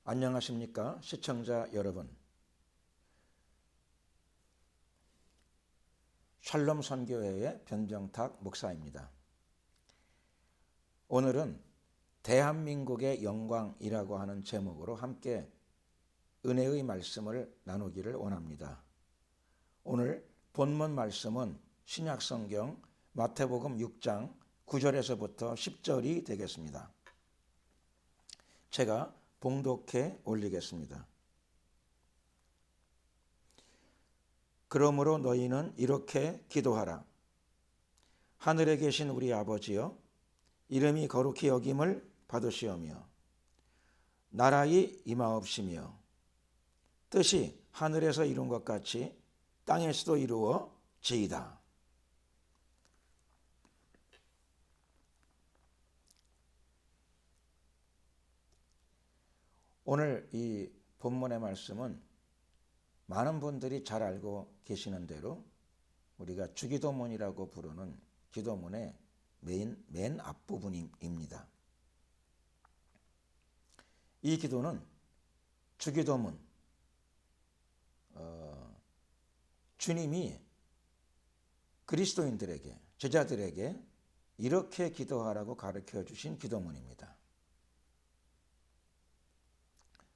안녕하십니까 시청자 여러분. 샬롬 선교회의 변병탁 목사입니다. 오늘은 대한민국의 영광이라고 하는 제목으로 함께 은혜의 말씀을 나누기를 원합니다. 오늘 본문 말씀은 신약성경 마태복음 6장 9절에서부터 10절이 되겠습니다. 제가 봉독해 올리겠습니다. 그러므로 너희는 이렇게 기도하라. 하늘에 계신 우리 아버지여, 이름이 거룩히 여김을 받으시오며 나라의 임하옵시며 뜻이 하늘에서 이룬 것 같이 땅에서도 이루어지이다. 오늘 이 본문의 말씀은 많은 분들이 잘 알고 계시는 대로 우리가 주기도문이라고 부르는 기도문의 맨 앞부분입니다. 이 기도는 주기도문, 주님이 그리스도인들에게, 제자들에게 이렇게 기도하라고 가르쳐 주신 기도문입니다.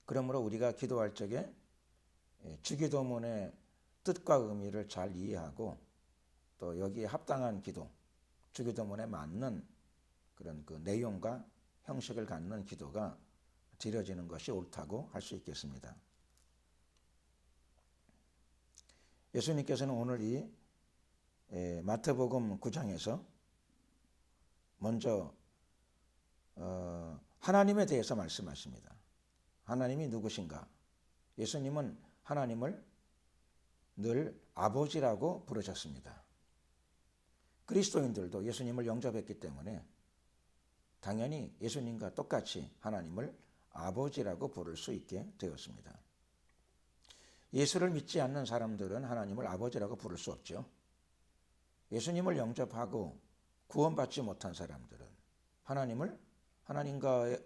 그러므로 우리가 기도할 적에 주기도문의 뜻과 의미를 잘 이해하고 또 여기에 합당한 기도, 주기도문에 맞는 그런 그 내용과 형식을 갖는 기도가 드려지는 것이 옳다고 할 수 있겠습니다. 예수님께서는 오늘 이 마태복음 9장에서 먼저 하나님에 대해서 말씀하십니다. 하나님이 누구신가? 예수님은 하나님을 늘 아버지라고 부르셨습니다. 그리스도인들도 예수님을 영접했기 때문에 당연히 예수님과 똑같이 하나님을 아버지라고 부를 수 있게 되었습니다. 예수를 믿지 않는 사람들은 하나님을 아버지라고 부를 수 없죠. 예수님을 영접하고 구원받지 못한 사람들은 하나님과의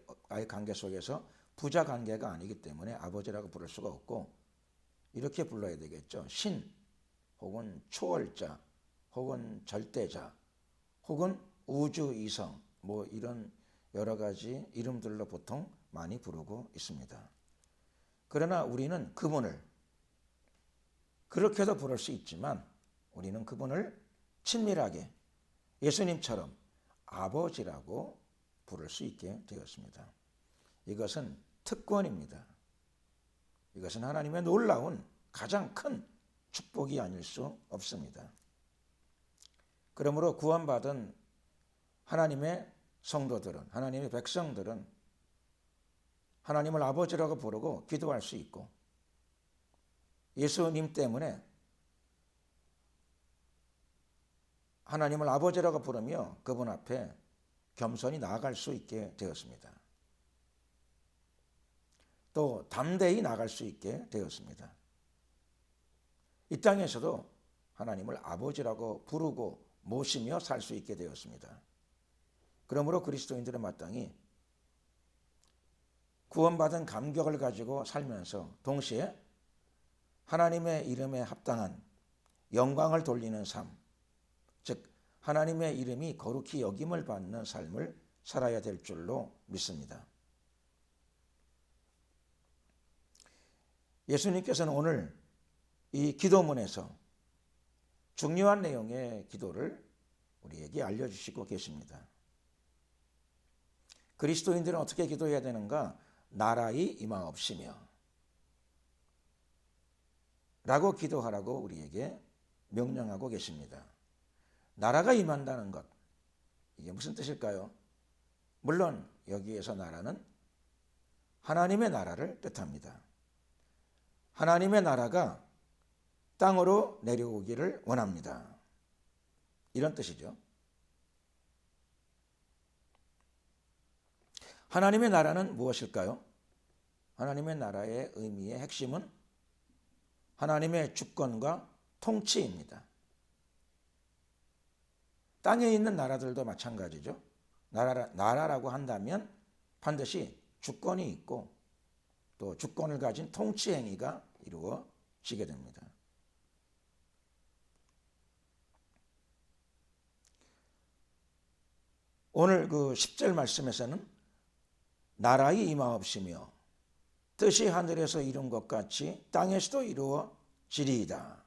관계 속에서 부자 관계가 아니기 때문에 아버지라고 부를 수가 없고 이렇게 불러야 되겠죠. 신 혹은 초월자 혹은 절대자 혹은 우주 이성 뭐 이런 여러 가지 이름들로 보통 많이 부르고 있습니다. 그러나 우리는 그분을 그렇게도 부를 수 있지만 우리는 그분을 친밀하게 예수님처럼 아버지라고 부를 수 있게 되었습니다. 이것은 특권입니다. 이것은 하나님의 놀라운 가장 큰 축복이 아닐 수 없습니다. 그러므로 구원받은 하나님의 성도들은, 하나님의 백성들은 하나님을 아버지라고 부르고 기도할 수 있고 예수님 때문에 하나님을 아버지라고 부르며 그분 앞에 겸손히 나아갈 수 있게 되었습니다. 또 담대히 나갈 수 있게 되었습니다. 이 땅에서도 하나님을 아버지라고 부르고 모시며 살 수 있게 되었습니다. 그러므로 그리스도인들은 마땅히 구원받은 감격을 가지고 살면서 동시에 하나님의 이름에 합당한 영광을 돌리는 삶, 즉 하나님의 이름이 거룩히 여김을 받는 삶을 살아야 될 줄로 믿습니다. 예수님께서는 오늘 이 기도문에서 중요한 내용의 기도를 우리에게 알려주시고 계십니다. 그리스도인들은 어떻게 기도해야 되는가? 나라의 임하옵시며 라고 기도하라고 우리에게 명령하고 계십니다. 나라가 임한다는 것, 이게 무슨 뜻일까요? 물론 여기에서 나라는 하나님의 나라를 뜻합니다. 하나님의 나라가 땅으로 내려오기를 원합니다. 이런 뜻이죠. 하나님의 나라는 무엇일까요? 하나님의 나라의 의미의 핵심은 하나님의 주권과 통치입니다. 땅에 있는 나라들도 마찬가지죠. 나라라고 한다면 반드시 주권이 있고 또 주권을 가진 통치 행위가 이루어지게 됩니다. 오늘 그 10절 말씀에서는 나라의 임하옵시며 뜻이 하늘에서 이룬 것 같이 땅에서도 이루어지리이다.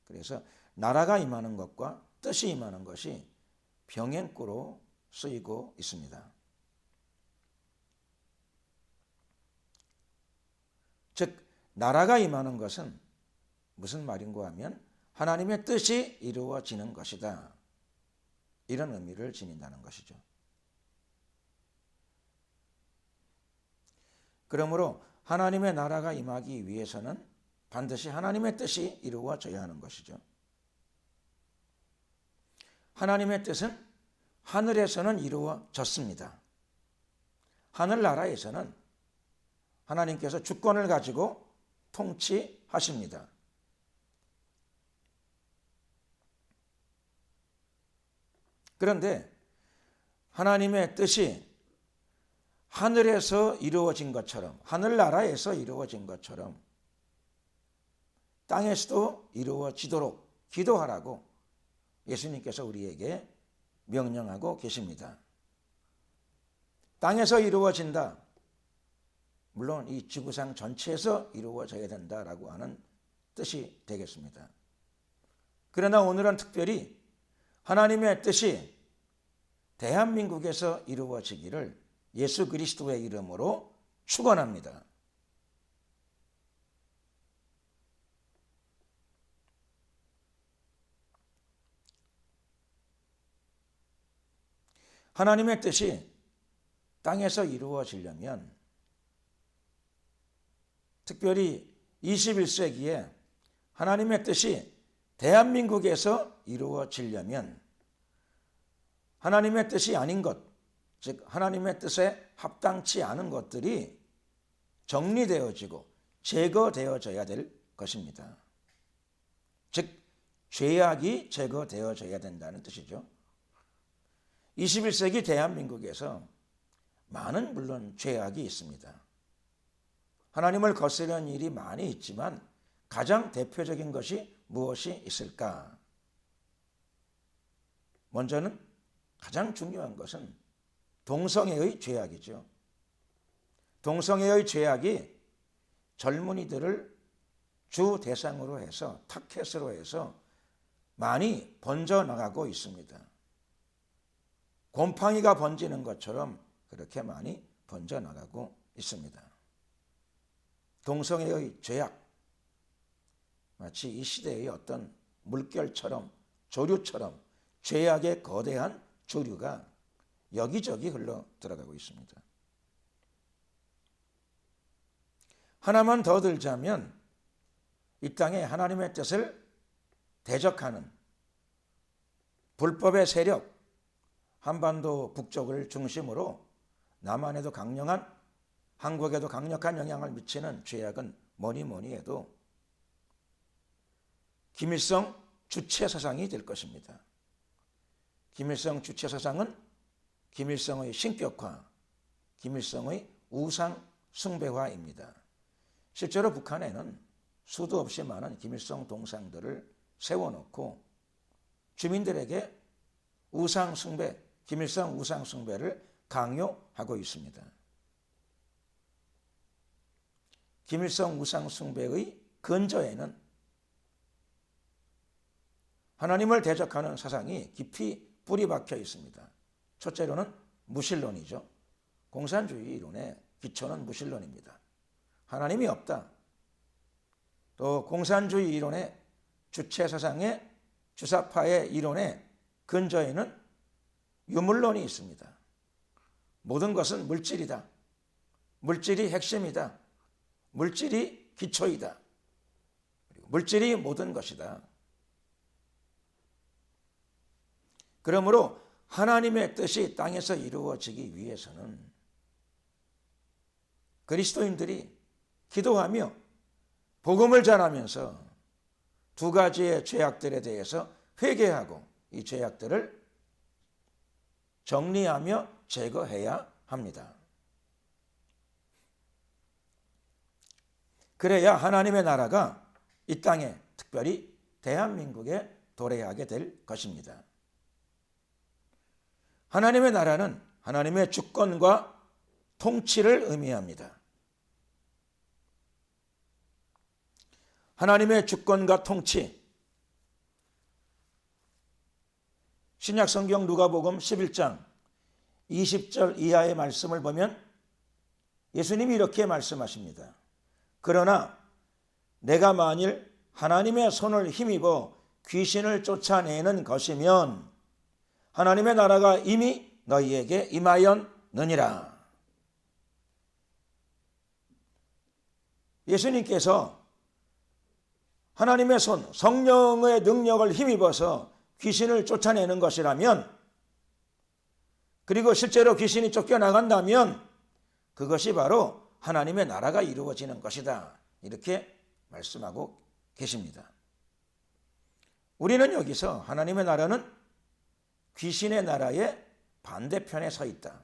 그래서 나라가 임하는 것과 뜻이 임하는 것이 병행구로 쓰이고 있습니다. 즉 나라가 임하는 것은 무슨 말인가 하면 하나님의 뜻이 이루어지는 것이다. 이런 의미를 지닌다는 것이죠. 그러므로 하나님의 나라가 임하기 위해서는 반드시 하나님의 뜻이 이루어져야 하는 것이죠. 하나님의 뜻은 하늘에서는 이루어졌습니다. 하늘나라에서는 하나님께서 주권을 가지고 통치하십니다. 그런데 하나님의 뜻이 하늘에서 이루어진 것처럼, 하늘나라에서 이루어진 것처럼 땅에서도 이루어지도록 기도하라고 예수님께서 우리에게 명령하고 계십니다. 땅에서 이루어진다. 물론 이 지구상 전체에서 이루어져야 된다라고 하는 뜻이 되겠습니다. 그러나 오늘은 특별히 하나님의 뜻이 대한민국에서 이루어지기를 예수 그리스도의 이름으로 축원합니다. 하나님의 뜻이 땅에서 이루어지려면 특별히 21세기에 하나님의 뜻이 대한민국에서 이루어지려면 하나님의 뜻이 아닌 것, 즉 하나님의 뜻에 합당치 않은 것들이 정리되어지고 제거되어져야 될 것입니다. 즉 죄악이 제거되어져야 된다는 뜻이죠. 21세기 대한민국에서 많은 물론 죄악이 있습니다. 하나님을 거스르는 일이 많이 있지만 가장 대표적인 것이 무엇이 있을까? 먼저는 가장 중요한 것은 동성애의 죄악이죠. 동성애의 죄악이 젊은이들을 주 대상으로 해서 타켓으로 해서 많이 번져나가고 있습니다. 곰팡이가 번지는 것처럼 그렇게 많이 번져나가고 있습니다. 동성애의 죄악, 마치 이 시대의 어떤 물결처럼 조류처럼 죄악의 거대한 조류가 여기저기 흘러 들어가고 있습니다. 하나만 더 들자면 이 땅에 하나님의 뜻을 대적하는 불법의 세력, 한반도 북쪽을 중심으로 남한에도 강력한, 한국에도 강력한 영향을 미치는 죄악은 뭐니 해도 김일성 주체 사상이 될 것입니다. 김일성 주체 사상은 김일성의 신격화, 김일성의 우상 숭배화입니다. 실제로 북한에는 수도 없이 많은 김일성 동상들을 세워놓고 주민들에게 우상 숭배, 김일성 우상 숭배를 강요하고 있습니다. 김일성 우상 숭배의 근저에는 하나님을 대적하는 사상이 깊이 뿌리 박혀 있습니다. 첫째로는 무신론이죠. 공산주의 이론의 기초는 무신론입니다. 하나님이 없다. 또 공산주의 이론의 주체 사상의 주사파의 이론의 근저에는 유물론이 있습니다. 모든 것은 물질이다. 물질이 핵심이다. 물질이 기초이다. 그리고 물질이 모든 것이다. 그러므로 하나님의 뜻이 땅에서 이루어지기 위해서는 그리스도인들이 기도하며 복음을 전하면서 두 가지의 죄악들에 대해서 회개하고 이 죄악들을 정리하며 제거해야 합니다. 그래야 하나님의 나라가 이 땅에, 특별히 대한민국에 도래하게 될 것입니다. 하나님의 나라는 하나님의 주권과 통치를 의미합니다. 하나님의 주권과 통치, 신약성경 누가복음 11장 20절 이하의 말씀을 보면 예수님이 이렇게 말씀하십니다. 그러나 내가 만일 하나님의 손을 힘입어 귀신을 쫓아내는 것이면 하나님의 나라가 이미 너희에게 임하였느니라. 예수님께서 하나님의 손, 성령의 능력을 힘입어서 귀신을 쫓아내는 것이라면, 그리고 실제로 귀신이 쫓겨나간다면 그것이 바로 하나님의 나라가 이루어지는 것이다. 이렇게 말씀하고 계십니다. 우리는 여기서 하나님의 나라는 귀신의 나라의 반대편에 서 있다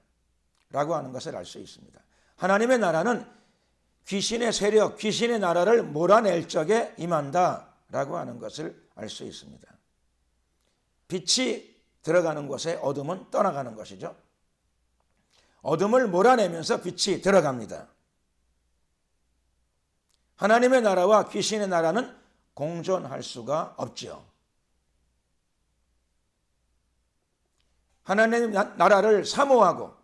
라고 하는 것을 알 수 있습니다. 하나님의 나라는 귀신의 세력, 귀신의 나라를 몰아낼 적에 임한다 라고 하는 것을 알 수 있습니다. 빛이 들어가는 곳에 어둠은 떠나가는 것이죠. 어둠을 몰아내면서 빛이 들어갑니다. 하나님의 나라와 귀신의 나라는 공존할 수가 없죠. 하나님의 나라를 사모하고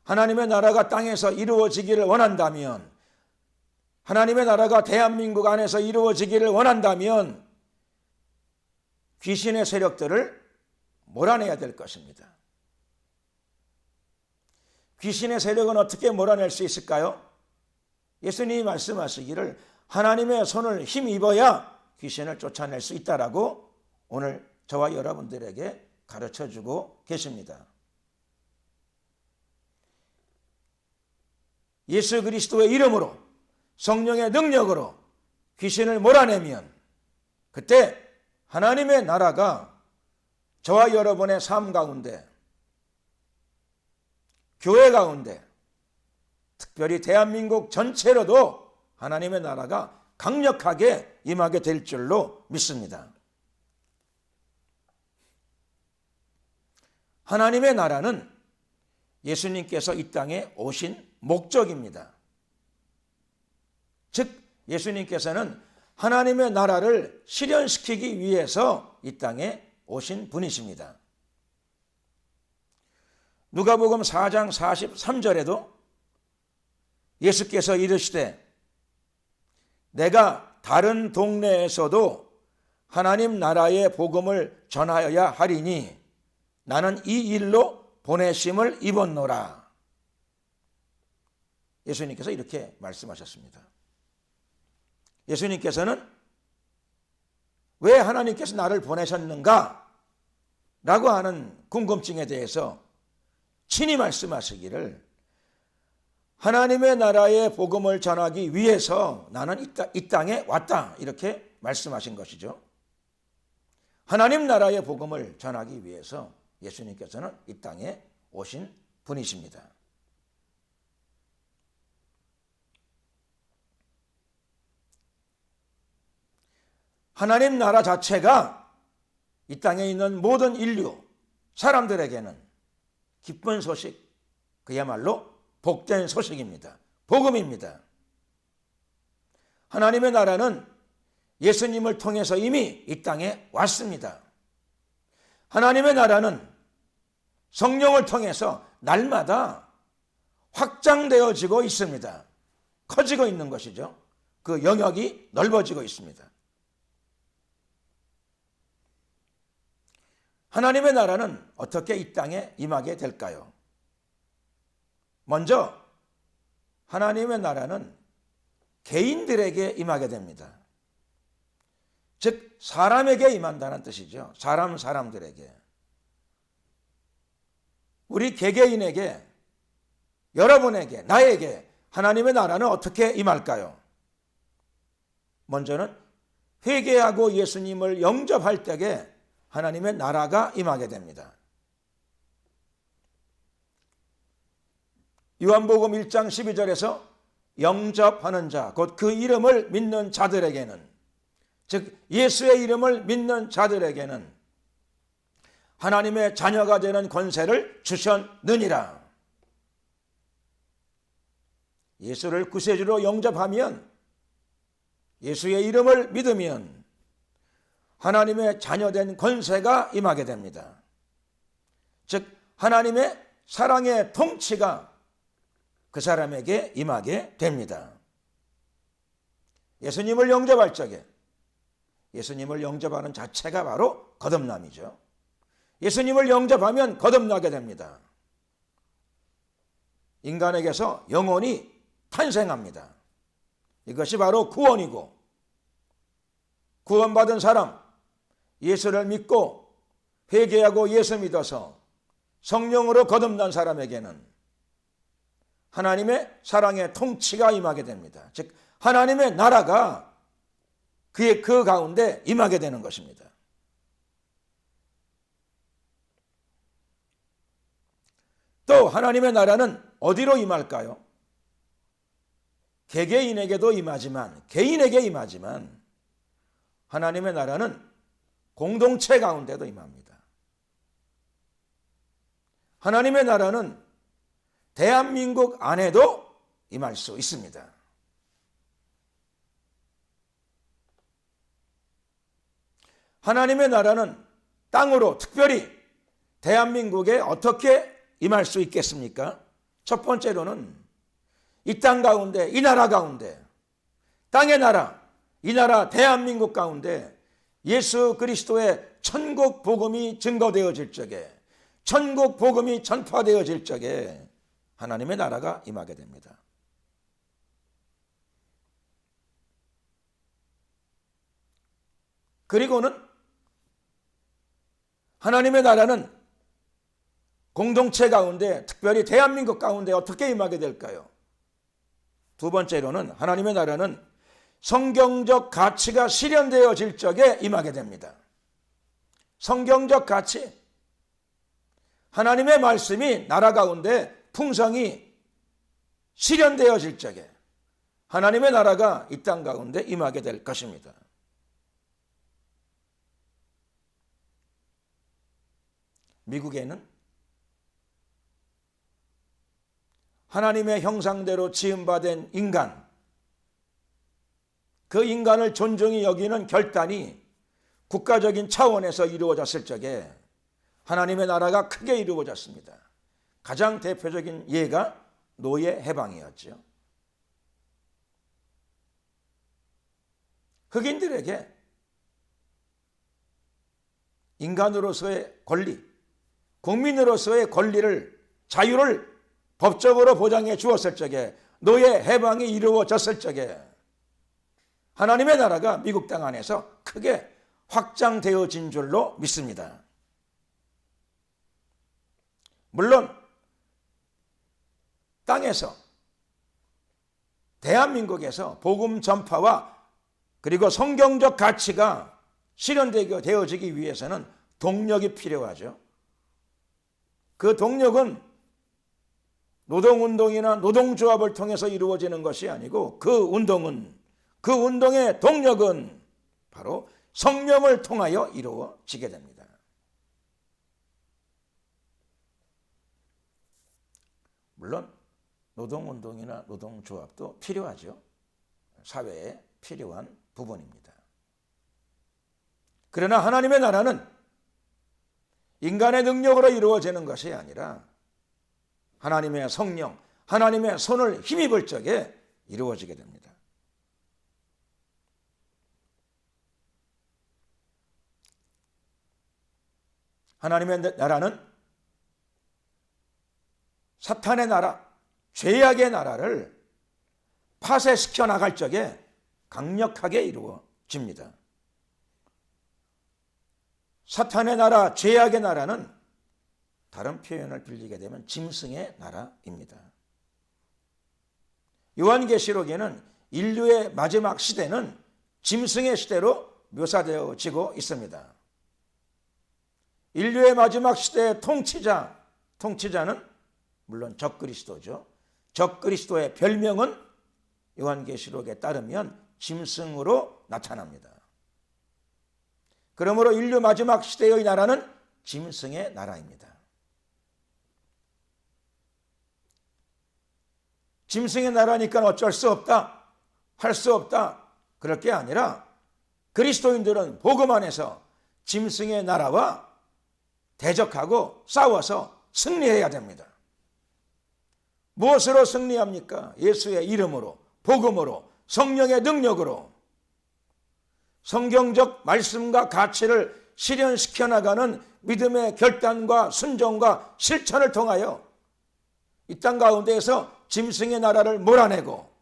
하나님의 나라가 땅에서 이루어지기를 원한다면, 하나님의 나라가 대한민국 안에서 이루어지기를 원한다면 귀신의 세력들을 몰아내야 될 것입니다. 귀신의 세력은 어떻게 몰아낼 수 있을까요? 예수님이 말씀하시기를 하나님의 손을 힘입어야 귀신을 쫓아낼 수 있다라고 오늘 저와 여러분들에게 가르쳐주고 계십니다. 예수 그리스도의 이름으로, 성령의 능력으로 귀신을 몰아내면 그때 하나님의 나라가 저와 여러분의 삶 가운데, 교회 가운데, 특별히 대한민국 전체로도 하나님의 나라가 강력하게 임하게 될 줄로 믿습니다. 하나님의 나라는 예수님께서 이 땅에 오신 목적입니다. 즉 예수님께서는 하나님의 나라를 실현시키기 위해서 이 땅에 오신 분이십니다. 누가복음 4장 43절에도 예수께서 이르시되 내가 다른 동네에서도 하나님 나라의 복음을 전하여야 하리니 나는 이 일로 보내심을 입었노라. 예수님께서 이렇게 말씀하셨습니다. 예수님께서는 왜 하나님께서 나를 보내셨는가? 라고 하는 궁금증에 대해서 친히 말씀하시기를 하나님의 나라의 복음을 전하기 위해서 나는 이 땅에 왔다. 이렇게 말씀하신 것이죠. 하나님 나라의 복음을 전하기 위해서 예수님께서는 이 땅에 오신 분이십니다. 하나님 나라 자체가 이 땅에 있는 모든 인류, 사람들에게는 기쁜 소식, 그야말로 복된 소식입니다. 복음입니다. 하나님의 나라는 예수님을 통해서 이미 이 땅에 왔습니다. 하나님의 나라는 성령을 통해서 날마다 확장되어지고 있습니다. 커지고 있는 것이죠. 그 영역이 넓어지고 있습니다. 하나님의 나라는 어떻게 이 땅에 임하게 될까요? 먼저 하나님의 나라는 개인들에게 임하게 됩니다. 즉 사람에게 임한다는 뜻이죠. 사람들에게. 우리 개개인에게, 여러분에게, 나에게 하나님의 나라는 어떻게 임할까요? 먼저는 회개하고 예수님을 영접할 때에 하나님의 나라가 임하게 됩니다. 요한복음 1장 12절에서 영접하는 자, 곧 그 이름을 믿는 자들에게는, 즉 예수의 이름을 믿는 자들에게는 하나님의 자녀가 되는 권세를 주셨느니라. 예수를 구세주로 영접하면, 예수의 이름을 믿으면 하나님의 자녀된 권세가 임하게 됩니다. 즉 하나님의 사랑의 통치가 그 사람에게 임하게 됩니다. 예수님을 영접할 적에, 예수님을 영접하는 자체가 바로 거듭남이죠. 예수님을 영접하면 거듭나게 됩니다. 인간에게서 영혼이 탄생합니다. 이것이 바로 구원이고, 구원받은 사람, 예수를 믿고 회개하고 예수 믿어서 성령으로 거듭난 사람에게는 하나님의 사랑의 통치가 임하게 됩니다. 즉 하나님의 나라가 그 가운데 임하게 되는 것입니다. 또 하나님의 나라는 어디로 임할까요? 개개인에게도 임하지만, 개인에게 임하지만 하나님의 나라는 공동체 가운데도 임합니다. 하나님의 나라는 대한민국 안에도 임할 수 있습니다. 하나님의 나라는 땅으로, 특별히 대한민국에 어떻게 임할 수 있겠습니까? 첫 번째로는 이 땅 가운데, 이 나라 가운데, 땅의 나라, 이 나라 대한민국 가운데 예수 그리스도의 천국 복음이 증거되어질 적에, 천국 복음이 전파되어질 적에 하나님의 나라가 임하게 됩니다. 그리고는 하나님의 나라는 공동체 가운데, 특별히 대한민국 가운데 어떻게 임하게 될까요? 두 번째로는 하나님의 나라는 성경적 가치가 실현되어질 적에 임하게 됩니다. 성경적 가치, 하나님의 말씀이 나라 가운데 풍성히 실현되어질 적에 하나님의 나라가 이 땅 가운데 임하게 될 것입니다. 미국에는 하나님의 형상대로 지음받은 인간, 그 인간을 존중히 여기는 결단이 국가적인 차원에서 이루어졌을 적에 하나님의 나라가 크게 이루어졌습니다. 가장 대표적인 예가 노예 해방이었죠. 흑인들에게 인간으로서의 권리, 국민으로서의 권리를, 자유를 법적으로 보장해 주었을 적에, 노예 해방이 이루어졌을 적에 하나님의 나라가 미국 땅 안에서 크게 확장되어진 줄로 믿습니다. 물론 땅에서, 대한민국에서 복음 전파와 그리고 성경적 가치가 실현되어지기 위해서는 동력이 필요하죠. 그 동력은 노동운동이나 노동조합을 통해서 이루어지는 것이 아니고, 그 운동의 동력은 바로 성령을 통하여 이루어지게 됩니다. 물론 노동운동이나 노동조합도 필요하죠. 사회에 필요한 부분입니다. 그러나 하나님의 나라는 인간의 능력으로 이루어지는 것이 아니라 하나님의 성령, 하나님의 손을 힘입을 적에 이루어지게 됩니다. 하나님의 나라는 사탄의 나라, 죄악의 나라를 파쇄시켜 나갈 적에 강력하게 이루어집니다. 사탄의 나라, 죄악의 나라는 다른 표현을 빌리게 되면 짐승의 나라입니다. 요한계시록에는 인류의 마지막 시대는 짐승의 시대로 묘사되어지고 있습니다. 인류의 마지막 시대의 통치자는 물론 적그리스도죠. 적그리스도의 별명은 요한계시록에 따르면 짐승으로 나타납니다. 그러므로 인류 마지막 시대의 나라는 짐승의 나라입니다. 짐승의 나라니까 어쩔 수 없다, 할 수 없다, 그럴 게 아니라 그리스도인들은 복음 안에서 짐승의 나라와 대적하고 싸워서 승리해야 됩니다. 무엇으로 승리합니까? 예수의 이름으로, 복음으로, 성령의 능력으로 성경적 말씀과 가치를 실현시켜 나가는 믿음의 결단과 순종과 실천을 통하여 이 땅 가운데에서 짐승의 나라를 몰아내고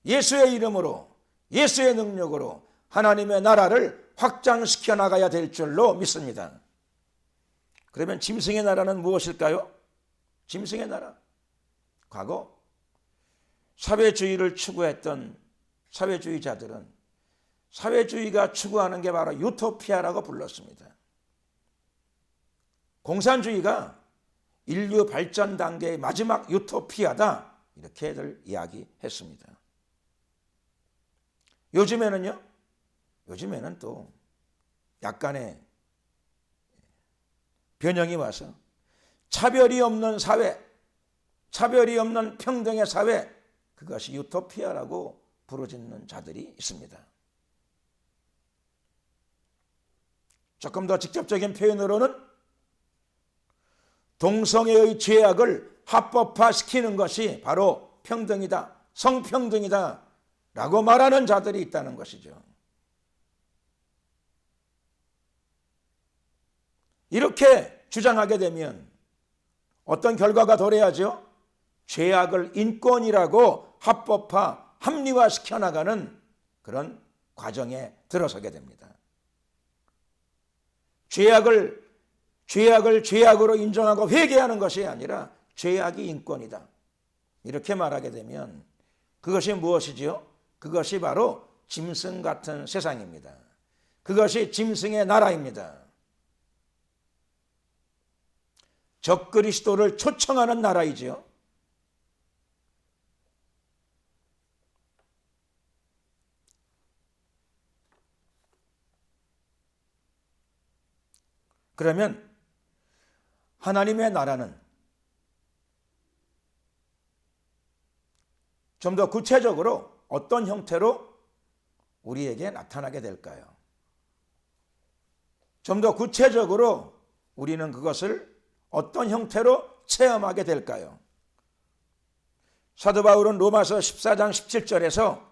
예수의 이름으로, 예수의 능력으로 하나님의 나라를 확장시켜 나가야 될 줄로 믿습니다. 그러면 짐승의 나라는 무엇일까요? 짐승의 나라. 과거 사회주의를 추구했던 사회주의자들은 사회주의가 추구하는 게 바로 유토피아라고 불렀습니다. 공산주의가 인류 발전 단계의 마지막 유토피아다, 이렇게들 이야기했습니다. 요즘에는요, 요즘에는 또 약간의 변형이 와서 차별이 없는 사회, 차별이 없는 평등의 사회, 그것이 유토피아라고 부르짖는 자들이 있습니다. 조금 더 직접적인 표현으로는 동성애의 죄악을 합법화시키는 것이 바로 평등이다, 성평등이다 라고 말하는 자들이 있다는 것이죠. 이렇게 주장하게 되면 어떤 결과가 도래하죠? 죄악을 인권이라고 합법화, 합리화시켜 나가는 그런 과정에 들어서게 됩니다. 죄악을 죄악으로 인정하고 회개하는 것이 아니라 죄악이 인권이다, 이렇게 말하게 되면 그것이 무엇이지요? 그것이 바로 짐승 같은 세상입니다. 그것이 짐승의 나라입니다. 적그리스도를 초청하는 나라이지요. 그러면 하나님의 나라는 좀 더 구체적으로 어떤 형태로 우리에게 나타나게 될까요? 좀 더 구체적으로 우리는 그것을 어떤 형태로 체험하게 될까요? 사도 바울은 로마서 14장 17절에서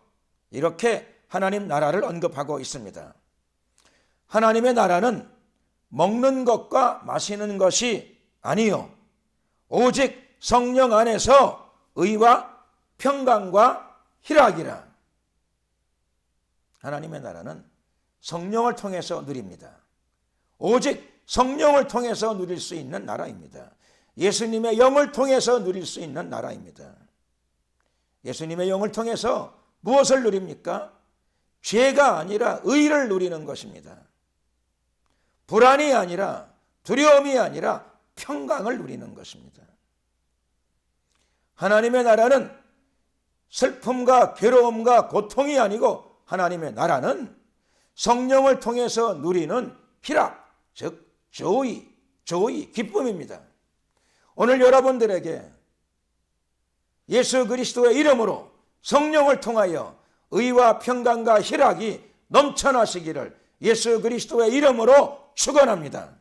이렇게 하나님 나라를 언급하고 있습니다. 하나님의 나라는 먹는 것과 마시는 것이 아니요 오직 성령 안에서 의와 평강과 희락이라. 하나님의 나라는 성령을 통해서 누립니다. 오직 성령을 통해서 누릴 수 있는 나라입니다. 예수님의 영을 통해서 누릴 수 있는 나라입니다. 예수님의 영을 통해서 무엇을 누립니까? 죄가 아니라 의를 누리는 것입니다. 불안이 아니라, 두려움이 아니라 평강을 누리는 것입니다. 하나님의 나라는 슬픔과 괴로움과 고통이 아니고 하나님의 나라는 성령을 통해서 누리는 희락, 즉 조이, 기쁨입니다. 오늘 여러분들에게 예수 그리스도의 이름으로 성령을 통하여 의와 평강과 희락이 넘쳐나시기를 예수 그리스도의 이름으로 축원합니다.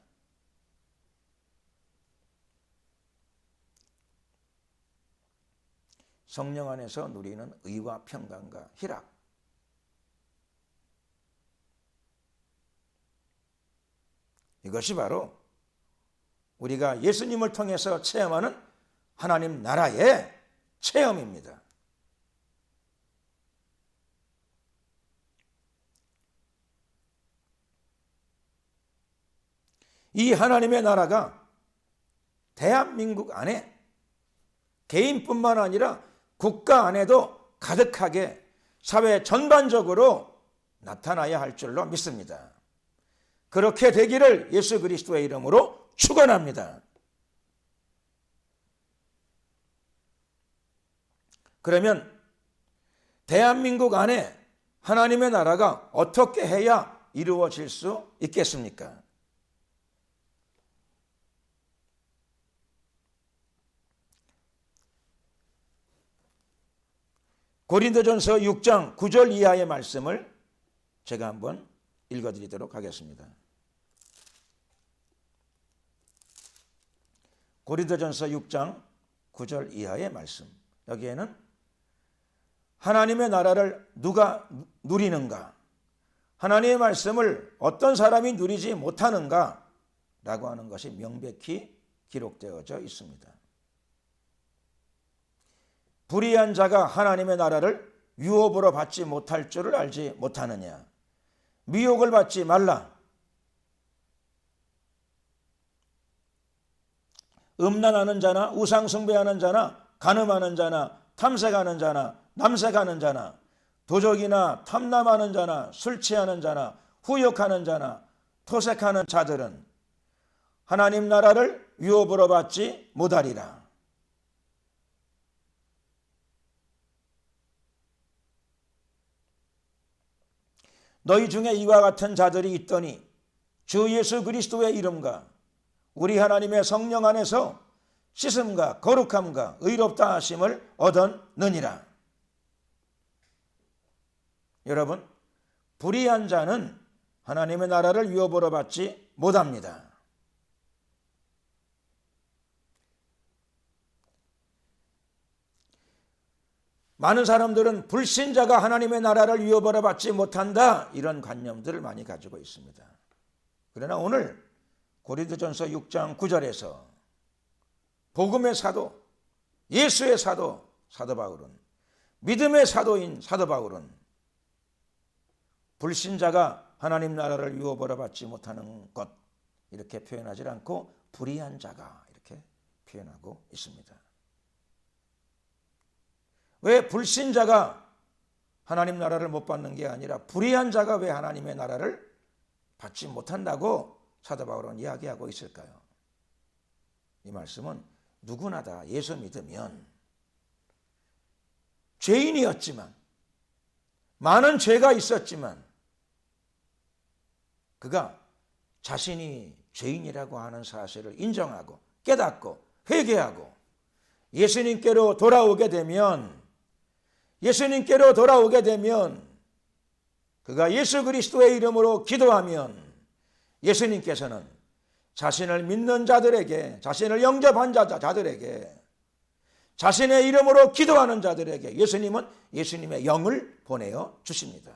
성령 안에서 누리는 의와 평강과 희락, 이것이 바로 우리가 예수님을 통해서 체험하는 하나님 나라의 체험입니다. 이 하나님의 나라가 대한민국 안에 개인뿐만 아니라 국가 안에도 가득하게 사회 전반적으로 나타나야 할 줄로 믿습니다. 그렇게 되기를 예수 그리스도의 이름으로 축원합니다. 그러면 대한민국 안에 하나님의 나라가 어떻게 해야 이루어질 수 있겠습니까? 고린도전서 6장 9절 이하의 말씀을 제가 한번 읽어드리도록 하겠습니다. 고린도전서 6장 9절 이하의 말씀. 여기에는 하나님의 나라를 누가 누리는가? 하나님의 말씀을 어떤 사람이 누리지 못하는가? 라고 하는 것이 명백히 기록되어져 있습니다. 불의한 자가 하나님의 나라를 유업으로 받지 못할 줄을 알지 못하느냐? 미혹을 받지 말라. 음란하는 자나 우상숭배하는 자나 간음하는 자나 탐색하는 자나 남색하는 자나 도적이나 탐남하는 자나 술 취하는 자나 후욕하는 자나 토색하는 자들은 하나님 나라를 유업으로 받지 못하리라. 너희 중에 이와 같은 자들이 있더니 주 예수 그리스도의 이름과 우리 하나님의 성령 안에서 씻음과 거룩함과 의롭다 하심을 얻었느니라. 여러분, 불의한 자는 하나님의 나라를 유업으로 받지 못합니다. 많은 사람들은 불신자가 하나님의 나라를 유업으로 받지 못한다, 이런 관념들을 많이 가지고 있습니다. 그러나 오늘 고린도전서 6장 9절에서 복음의 사도, 예수의 사도, 사도 바울은, 믿음의 사도인 사도 바울은 불신자가 하나님 나라를 유업으로 받지 못하는 것, 이렇게 표현하지 않고 불의한 자가 이렇게 표현하고 있습니다. 왜 불신자가 하나님 나라를 못 받는 게 아니라 불의한 자가 왜 하나님의 나라를 받지 못한다고 사도 바울은 이야기하고 있을까요? 이 말씀은 누구나 다 예수 믿으면 죄인이었지만, 많은 죄가 있었지만 그가 자신이 죄인이라고 하는 사실을 인정하고 깨닫고 회개하고 예수님께로 돌아오게 되면, 그가 예수 그리스도의 이름으로 기도하면 예수님께서는 자신을 믿는 자들에게, 자신을 영접한 자들에게, 자신의 이름으로 기도하는 자들에게 예수님은 예수님의 영을 보내어 주십니다.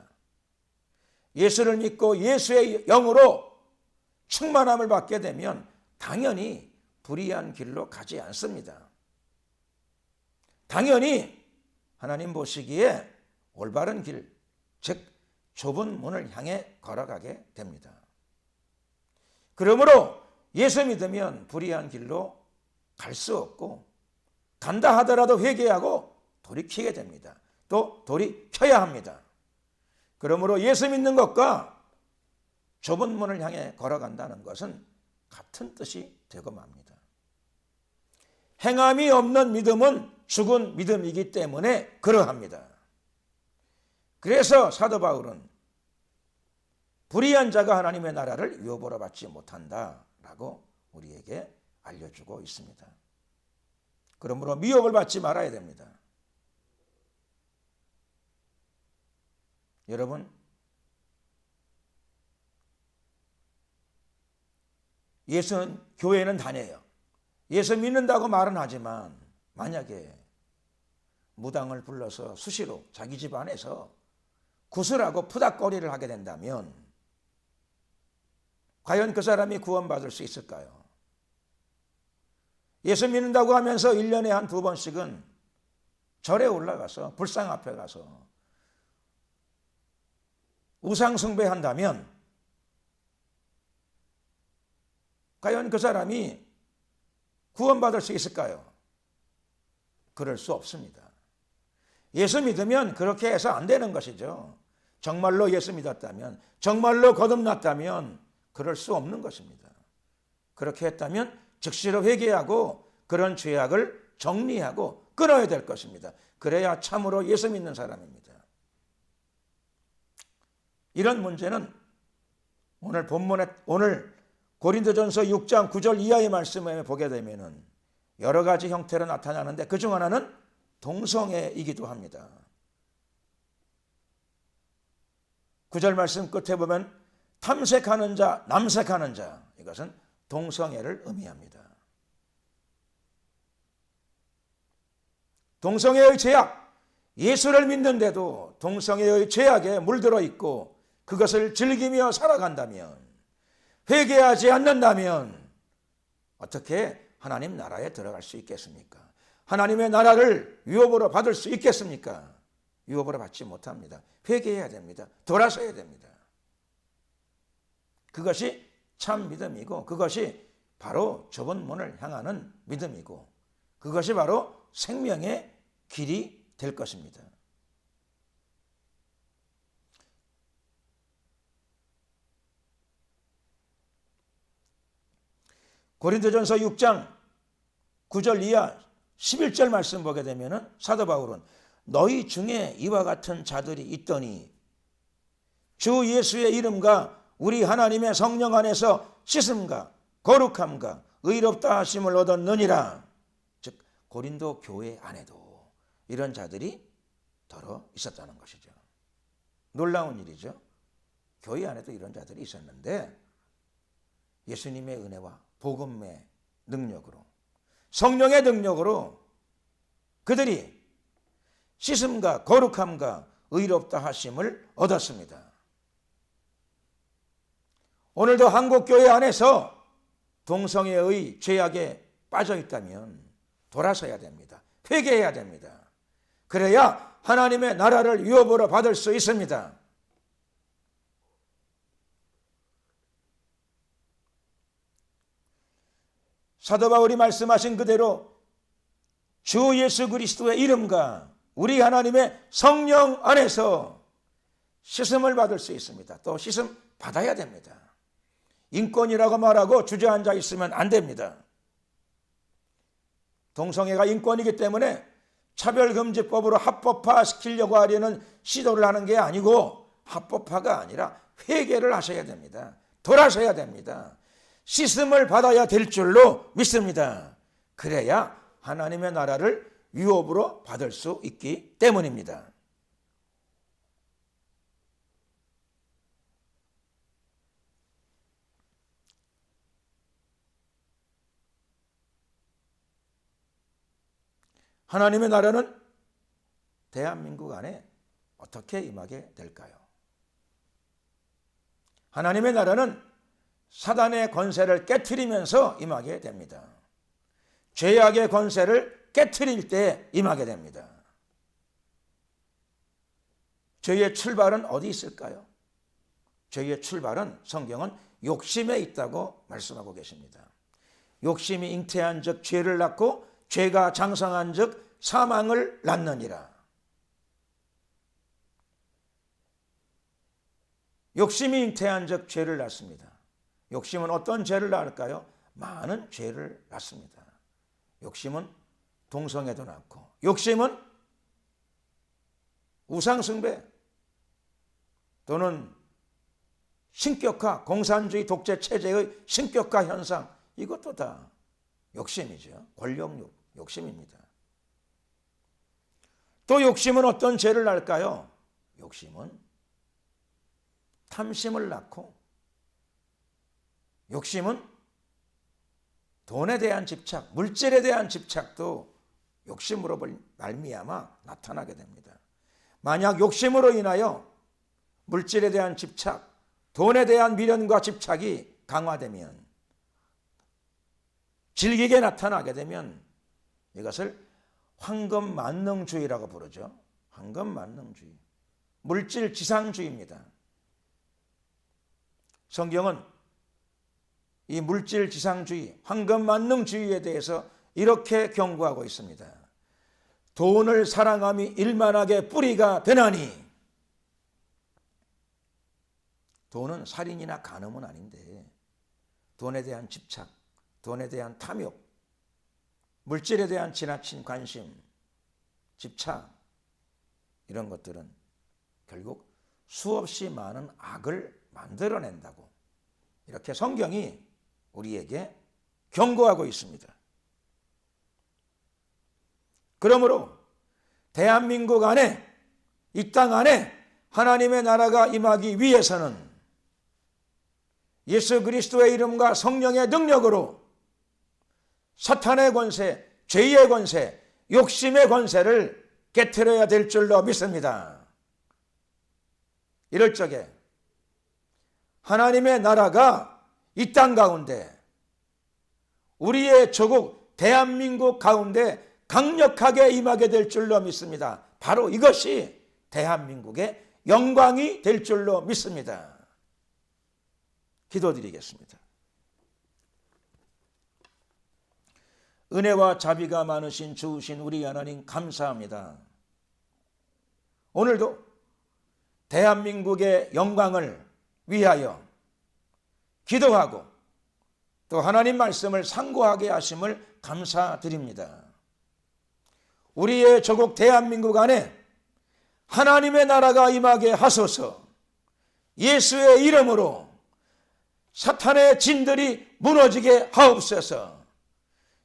예수를 믿고 예수의 영으로 충만함을 받게 되면 당연히 불의한 길로 가지 않습니다. 당연히 하나님 보시기에 올바른 길, 즉 좁은 문을 향해 걸어가게 됩니다. 그러므로 예수 믿으면 불의한 길로 갈 수 없고, 간다 하더라도 회개하고 돌이키게 됩니다. 또 돌이켜야 합니다. 그러므로 예수 믿는 것과 좁은 문을 향해 걸어간다는 것은 같은 뜻이 되고 맙니다. 행함이 없는 믿음은 죽은 믿음이기 때문에 그러합니다. 그래서 사도 바울은 불의한 자가 하나님의 나라를 유업으로 받지 못한다라고 우리에게 알려주고 있습니다. 그러므로 미혹을 받지 말아야 됩니다. 여러분, 예수는 교회는 다녀요. 예수 믿는다고 말은 하지만 만약에 무당을 불러서 수시로 자기 집 안에서 구슬하고 푸닥거리를 하게 된다면 과연 그 사람이 구원받을 수 있을까요? 예수 믿는다고 하면서 1년에 한 2번씩은 절에 올라가서 불상 앞에 가서 우상 숭배한다면 과연 그 사람이 구원받을 수 있을까요? 그럴 수 없습니다. 예수 믿으면 그렇게 해서 안 되는 것이죠. 정말로 예수 믿었다면, 정말로 거듭났다면 그럴 수 없는 것입니다. 그렇게 했다면 즉시로 회개하고 그런 죄악을 정리하고 끊어야 될 것입니다. 그래야 참으로 예수 믿는 사람입니다. 이런 문제는 오늘 고린도전서 6장 9절 이하의 말씀을 보게 되면은 여러 가지 형태로 나타나는데 그중 하나는 동성애이기도 합니다. 9절 말씀 끝에 보면 탐색하는 자, 남색하는 자, 이것은 동성애를 의미합니다. 동성애의 죄악, 예수를 믿는데도 동성애의 죄악에 물들어 있고 그것을 즐기며 살아간다면, 회개하지 않는다면 어떻게 하나님 나라에 들어갈 수 있겠습니까? 하나님의 나라를 유업으로 받을 수 있겠습니까? 유업으로 받지 못합니다. 회개해야 됩니다. 돌아서야 됩니다. 그것이 참 믿음이고 그것이 바로 좁은 문을 향하는 믿음이고 그것이 바로 생명의 길이 될 것입니다. 고린도전서 6장 9절 이하 11절 말씀 보게 되면 사도 바울은 너희 중에 이와 같은 자들이 있더니 주 예수의 이름과 우리 하나님의 성령 안에서 씻음과 거룩함과 의롭다 하심을 얻었느니라. 즉 고린도 교회 안에도 이런 자들이 더러 있었다는 것이죠. 놀라운 일이죠. 교회 안에도 이런 자들이 있었는데 예수님의 은혜와 복음의 능력으로, 성령의 능력으로 그들이 씻음과 거룩함과 의롭다 하심을 얻었습니다. 오늘도 한국교회 안에서 동성애의 죄악에 빠져 있다면 돌아서야 됩니다. 회개해야 됩니다. 그래야 하나님의 나라를 유업으로 받을 수 있습니다. 사도 바울이 말씀하신 그대로 주 예수 그리스도의 이름과 우리 하나님의 성령 안에서 씻음을 받을 수 있습니다. 또 씻음 받아야 됩니다. 인권이라고 말하고 주저앉아 있으면 안 됩니다. 동성애가 인권이기 때문에 차별금지법으로 합법화시키려고 하려는 시도를 하는 게 아니고 합법화가 아니라 회개를 하셔야 됩니다. 돌아서야 됩니다. 씻음을 받아야 될 줄로 믿습니다. 그래야 하나님의 나라를 유업으로 받을 수 있기 때문입니다. 하나님의 나라는 대한민국 안에 어떻게 임하게 될까요? 하나님의 나라는 사단의 권세를 깨트리면서 임하게 됩니다. 죄악의 권세를 깨트릴 때 임하게 됩니다. 죄의 출발은 어디 있을까요? 죄의 출발은 성경은 욕심에 있다고 말씀하고 계십니다. 욕심이 잉태한 즉 죄를 낳고 죄가 장성한 즉 사망을 낳느니라. 욕심이 잉태한 즉 죄를 낳습니다. 욕심은 어떤 죄를 낳을까요? 많은 죄를 낳습니다. 욕심은 동성애도 낳고, 욕심은 우상숭배 또는 신격화, 공산주의 독재 체제의 신격화 현상, 이것도 다 욕심이죠. 권력욕, 욕심입니다. 또 욕심은 어떤 죄를 낳을까요? 욕심은 탐심을 낳고, 욕심은 돈에 대한 집착, 물질에 대한 집착도 욕심으로 말미암아 나타나게 됩니다. 만약 욕심으로 인하여 물질에 대한 집착, 돈에 대한 미련과 집착이 강화되면, 질기게 나타나게 되면 이것을 황금만능주의라고 부르죠. 황금만능주의, 물질 지상주의입니다. 성경은 이 물질 지상주의, 황금만능주의에 대해서 이렇게 경고하고 있습니다. 돈을 사랑함이 일만하게 뿌리가 되나니. 돈은 살인이나 간음은 아닌데 돈에 대한 집착, 돈에 대한 탐욕, 물질에 대한 지나친 관심, 집착, 이런 것들은 결국 수없이 많은 악을 만들어낸다고 이렇게 성경이 우리에게 경고하고 있습니다. 그러므로 대한민국 안에, 이 땅 안에 하나님의 나라가 임하기 위해서는 예수 그리스도의 이름과 성령의 능력으로 사탄의 권세, 죄의 권세, 욕심의 권세를 깨트려야 될 줄로 믿습니다. 이럴 적에 하나님의 나라가 이 땅 가운데, 우리의 조국 대한민국 가운데 강력하게 임하게 될 줄로 믿습니다. 바로 이것이 대한민국의 영광이 될 줄로 믿습니다. 기도드리겠습니다. 은혜와 자비가 많으신 주우신 우리 하나님 감사합니다. 오늘도 대한민국의 영광을 위하여 기도하고 또 하나님 말씀을 상고하게 하심을 감사드립니다. 우리의 조국 대한민국 안에 하나님의 나라가 임하게 하소서. 예수의 이름으로 사탄의 진들이 무너지게 하옵소서.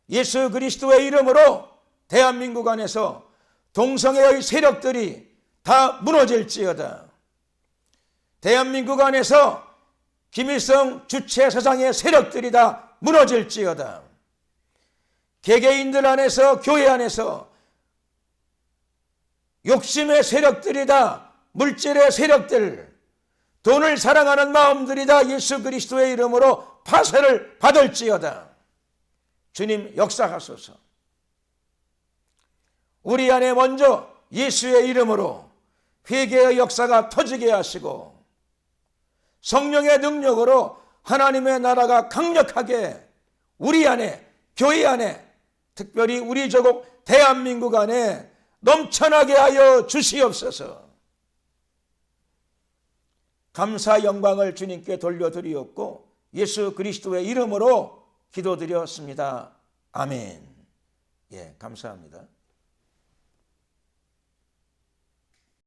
예수 그리스도의 이름으로 대한민국 안에서 동성애의 세력들이 다 무너질지어다. 대한민국 안에서 김일성 주체 사상의 세력들이 다 무너질지어다. 개개인들 안에서, 교회 안에서 욕심의 세력들이다, 물질의 세력들, 돈을 사랑하는 마음들이다 예수 그리스도의 이름으로 파쇄를 받을지어다. 주님 역사하소서. 우리 안에 먼저 예수의 이름으로 회개의 역사가 터지게 하시고 성령의 능력으로 하나님의 나라가 강력하게 우리 안에, 교회 안에, 특별히 우리 조국 대한민국 안에 넘쳐나게 하여 주시옵소서. 감사 영광을 주님께 돌려드리옵고 예수 그리스도의 이름으로 기도드렸습니다. 아멘. 예, 감사합니다.